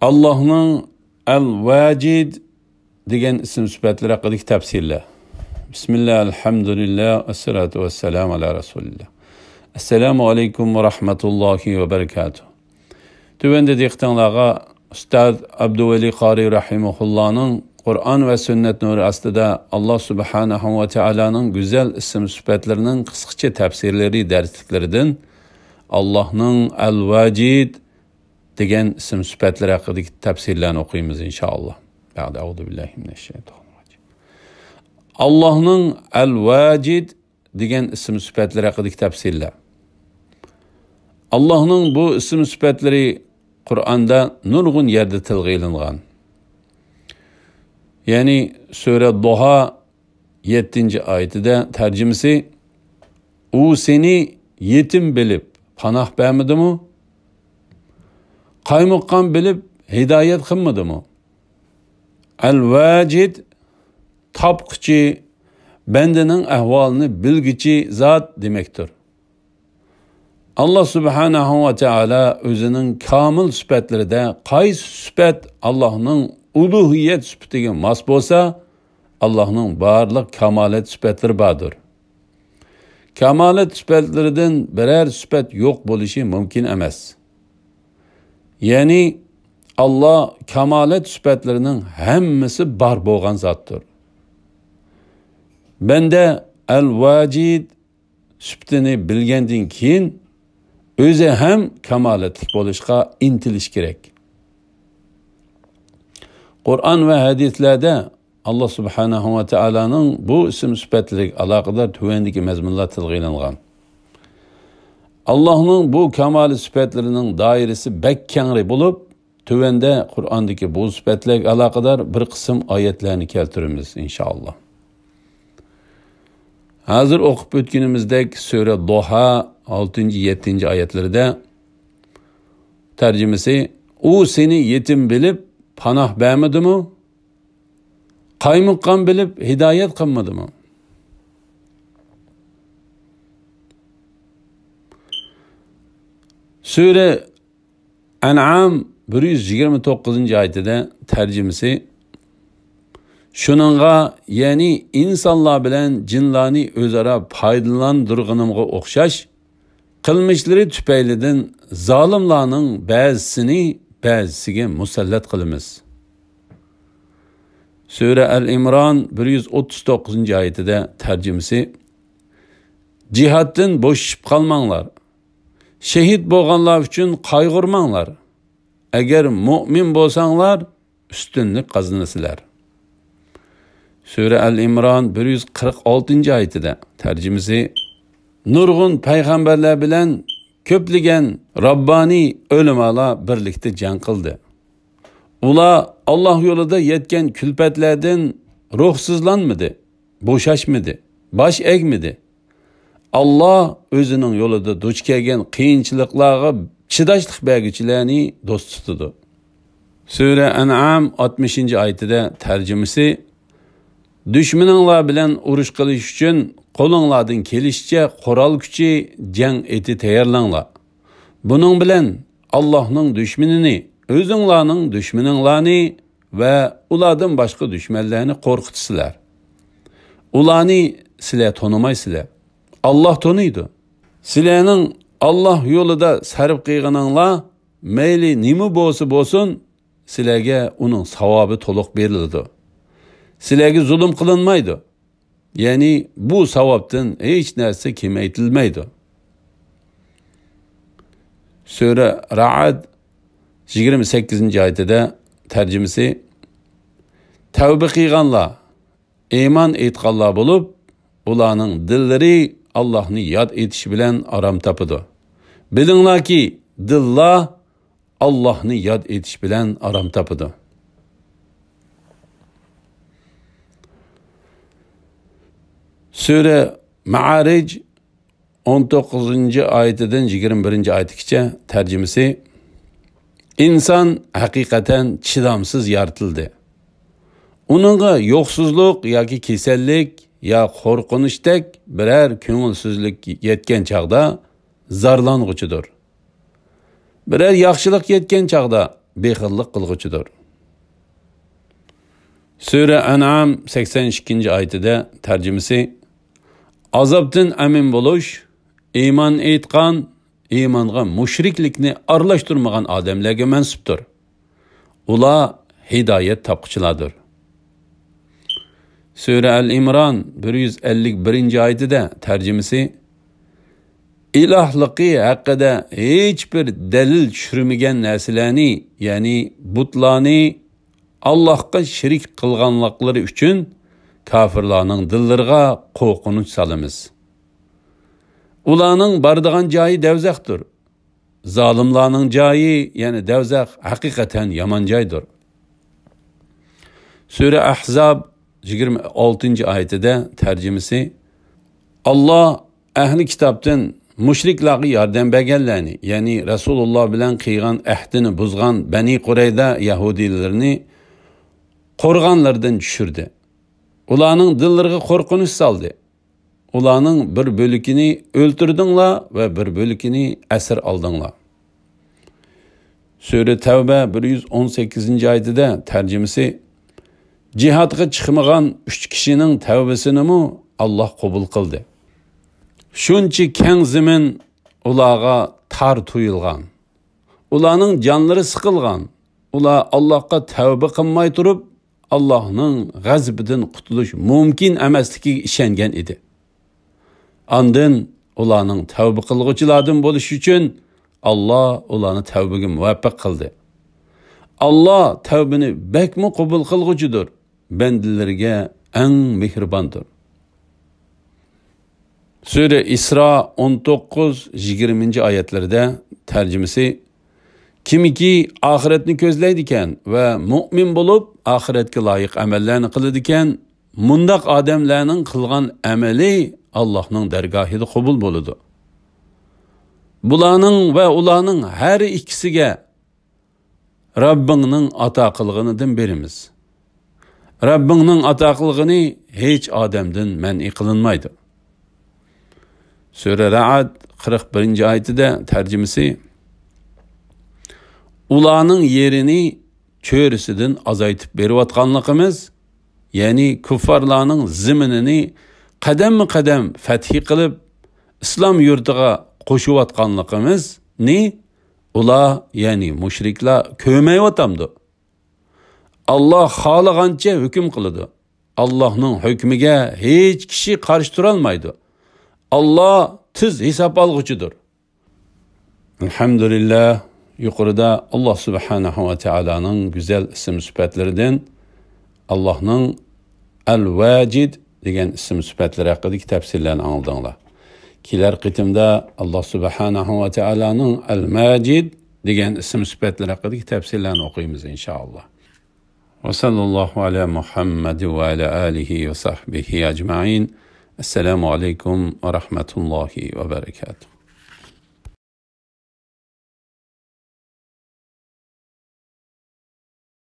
Allah'ın El-Vacid degan ism sifatlari haqidagi tafsirlar. Bismillah, elhamdülillah, esselatu vesselamu ala Resulillah. Assalamu alaikum ve rahmetullahi ve berekatuh. Tüvende diktanlağa Ustaz Abduveli Qari Rahimullah'ın Kur'an ve sünnet nuru aslida Allah Subhanahu ve Teala'nın güzel isim sıfatlarının kısaca tefsirleri dersliklerinden Allah'ın El-Vacid degan ism sifatlar haqidagi tafsirlarni o'qiymiz inshaalloh. Ba'da auzu billahi minashshaytonirrojim. Allohning Al-Vacid degan ism sifatlar haqidagi tafsirlar. Allohning bu ism sifatlari Qur'onda nurg'un yerda tilga ilingan. Ya'ni sura Duha 7-oyatida tarjimasi u seni yetim bilib panoh bermadimi? Qaymoqqan bilib hidayet qilmadimi? Al-Vacid topqichi, bandaning ahvolini bilgichi zot demektir. Allah Subhanahu ve Teala o'zining komil sifatlarida qaysi sifat Allohning uluhiyat sifatiga mos bo'lsa, Allohning barliq kamolat sifatlari bordir. Kamolat sifatlaridan biror sifat yo'q bo'lishi mumkin emas. Yani Allah kamalet sıfatlarının hemmisi bar bo'lgan zotdir. Bende El-Vacid sıfatini bilgandan keyin o'zi ham kamaletlik bo'lishga intilish kerak. Qur'on va hadislarda Allah Subhanahu ve Teala'nın bu isim sıfatlarga aloqador tuvandagi mazmunlar tilga ilingan. Allah'ın bu kamali sıfatlarının dairesi bek kengri bulup, tüvende Kur'an'daki bu sıfatlarla alakadar bir kısım ayetlerini keltirimiz inşallah. Hazır okup ötkinimizdeki Sure Duha 6-7 ayetlerde tercümesi, o seni yetim bilip panah vermedi mi? Qaymoqqan bilip hidayet kılmadı mı? Sure An'am 129 ayetinde tercümesi şununla yani insanlar bilen cinlani özara paydalandırgınımga okşaş kılmışları tüpeylidin zalimlarının bazısine musallat kılımız. Sure El-İmran 139 ayetinde tercümesi cihattan boşup kalmanlar. Şehit bo'lganlar uchun qayg'urmanglar. Agar mu'min bo'lsanglar, ustunlik qozonasizlar. Sura Al-Imron 146-oyatida tarjimasi nurg'un payg'ambarlar bilan ko'pligan Robbaniy o'limalar birlikda jang qildi. Ular Alloh yo'lida yetgan kulfatlardan ruhsizlanmadi, bo'shashmadi, bosh egmadi. Allah özünün yolunda duch kelgan qiyinchiliklarga chidashlik berguchilarni do'st tutdi. Sura An'am 60-oyatida tarjimasi dushmaninglar bilan urush qilish uchun qo'linglardan kelishicha qurol kuchi jang eti tayyorlanglar. Buning bilan Allohning dushmanini, o'zinglarning dushmaninglarni va ulardan boshqa dushmanlarni qo'rqitisizlar. Ularni sizlar tonimaysizlar. Allah tonuydu. Sizlarning Allah yolida sarf qilganinglar mayli nima bo'lsin, sizlarga uning savobi to'liq beriladi. Sizlarga zulm qilinmaydi. Ya'ni bu savobdan hech narsa kamaytirilmaydi. Sura Ra'd 28-oyatida tarjimasi tavba qilganlar, iymon etganlar bo'lib, ularning dillari Allah'ını yad etiş bilen aram tapıdı. Bilinglar ki dillar Allah'ını yad etiş bilen aram tapıdı. Sure Ma'arij 19-oyatidan 21-oyatgacha tercümesi insan hakikaten chidamsiz yaratıldı. Onunla yoksuzluk yoki kasallik ya qo'rqinishdek biror ko'ngilsizlik yetgan chaqda zarlang'uchidir. Biror yaxshilik yetgan chaqda bexillik qilg'uchidir. Sura An'am 82-oyatida tarjimasi azobdan amin bo'lish iymon etgan, iymonga mushriklikni aralashtirmagan odamlarga mansubdir. Ular hidoyat topquchilardir. Sura Al-Imron 151-oyatida tarjimasi ilohligi haqida hech bir dalil tushirmagan narsalarni, ya'ni butlarni Allohga shirik qilganliklari uchun kofirlarning dillariga qo'rqinch solamiz. Ularning boradigan joyi davzaxdir. Zolimlarning joyi, ya'ni davzax haqiqatan yomon joydir. Sura Ahzab 26-oyatida tarjimasi Allah ahli kitobdan mushriklarga yordam berganlarni, ya'ni Rasululloh bilan qilgan ahdini buzgan Bani Qurayza yahudiylarni qo'rg'onlardan tushirdi. Ularning dillariga qo'rqinch soldi. Ularning bir bo'likini o'ltirdinglar va bir bo'likini asir oldinglar. Sura Tavba 118-oyatida tarjimasi jihadga chiqmagan 3 kishining tavbasini Alloh qabul qildi. Shuncha keng zamin ularga tar tuyulgan. Ularning jonlari siqilgan. Ular Allohga tavba qilmay turib, Allohning g'azabidan qutulish mumkin emasligiga ishongan edi. Ondan ularning tavba qilg'uchilardan bo'lish uchun Alloh ularni tavbaga muvaffaq qildi. Alloh tavbani bakmi qabul qilg'uchidir. Bandalariga eng mehribondir. Sura Isro 19-20-oyatlarda tarjimasi kimiki oxiratni ko'zlaydi ekan va mu'min bo'lib oxiratga loyiq amallarni qiladi ekan, mundaq odamlarning qilgan amali Allohning dargohida qabul bo'ladi. Bularning va ularning har ikkisiga Rabbingning ato qilganidan berimiz. Rabbingning ato qilgani hech odamdan man'i qilinmaydi. Sura Ra'd 41-oyatida tarjimasi ularning yerini cho'risidan azaytib berayotganligimiz, ya'ni kuffarlarning ziminini qadam-qadam fathi qilib islom yurtiga qo'shayotganligimiz ni ular, ya'ni mushriklar ko'mayyotamdi. Alloh xohlagancha hukm qiladi. Allohning hukmiga hech kishi qarshi tura olmaydi. Alloh tiz hisob olg'uchidir. Alhamdulillah, yuqorida Alloh subhanahu va taolaning go'zal ism sifatlaridan Allohning Al-Vajid degan ism sifatlari haqidagi tafsirlarni angladinglar. Kelar qitimda Alloh subhanahu va taolaning Al-Majid degan ism sifatlari haqidagi tafsirlarni o'qiymiz inshaalloh. Va sallallohu ala Muhammad va ala alihi va sahbihi ajma'in. Assalomu alaykum va rahmatullohi va barakatuh.